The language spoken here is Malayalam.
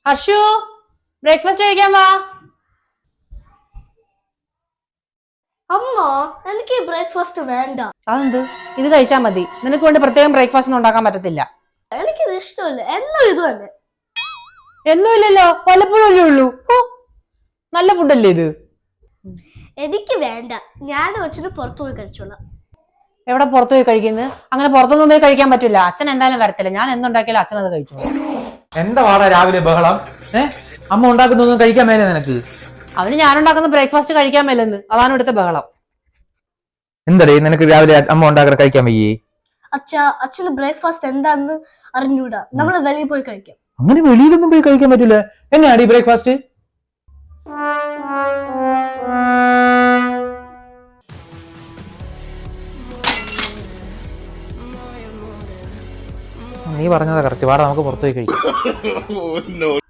ഹർഷു, ബ്രേക്ക്ഫാസ്റ്റ് കഴിക്കാൻ വാ. അമ്മ, എനിക്ക് ബ്രേക്ക്ഫാസ്റ്റ് വേണ്ട. അതെന്ത്? ഇത് കഴിച്ചാൽ മതി. നിനക്ക് വേണ്ടി പ്രത്യേകം ബ്രേക്ക്ഫാസ്റ്റ് ഒന്നും ഉണ്ടാക്കാൻ പറ്റത്തില്ല. എനിക്കിത് ഇഷ്ടമല്ല. എന്നും ഇത് തന്നെ. എന്നുമില്ലല്ലോ, വല്ലപ്പോഴും അല്ലേ ഉള്ളൂ. നല്ല ഫുഡല്ലേ ഇത്? എനിക്ക് വേണ്ട. ഞാൻ അച്ഛന് പുറത്തു പോയി കഴിച്ചോളാം. എവിടെ പുറത്തു പോയി കഴിക്കുന്നത്? അങ്ങനെ പുറത്തൊന്നും പോയി കഴിക്കാൻ പറ്റില്ല. അച്ഛൻ എന്തായാലും വരത്തില്ല. ഞാൻ എന്തുണ്ടാക്കിയാലും അച്ഛൻ അത് കഴിച്ചോളൂ. എന്താ വാടാ രാവിലെ ബഹളം? അമ്മ ഉണ്ടാക്കുന്നൊന്നും കഴിക്കാൻ മേലെ നിനക്ക്? അവന് ഞാനുണ്ടാക്കുന്ന ബ്രേക്ക്ഫാസ്റ്റ് കഴിക്കാൻ മേലെന്ന്. അതാണ് ഇവിടുത്തെ ബഹളം. എന്തടേ നിനക്ക് രാവിലെ അമ്മ ഉണ്ടാക്കുന്ന കഴിക്കാൻ വയ്യേ? അച്ഛന് ബ്രേക്ക്ഫാസ്റ്റ് എന്താന്ന് അറിഞ്ഞൂടാ. നമ്മള് വെളിയിൽ പോയി കഴിക്കാം. അങ്ങനെ വെളിയിലൊന്നും പോയി കഴിക്കാൻ പറ്റില്ല. എന്നാടി ബ്രേക്ക്ഫാസ്റ്റ്? നീ പറഞ്ഞതാ കറക്റ്റ്. വാടാ നമുക്ക് പുറത്തു പോയി കഴിക്കാം.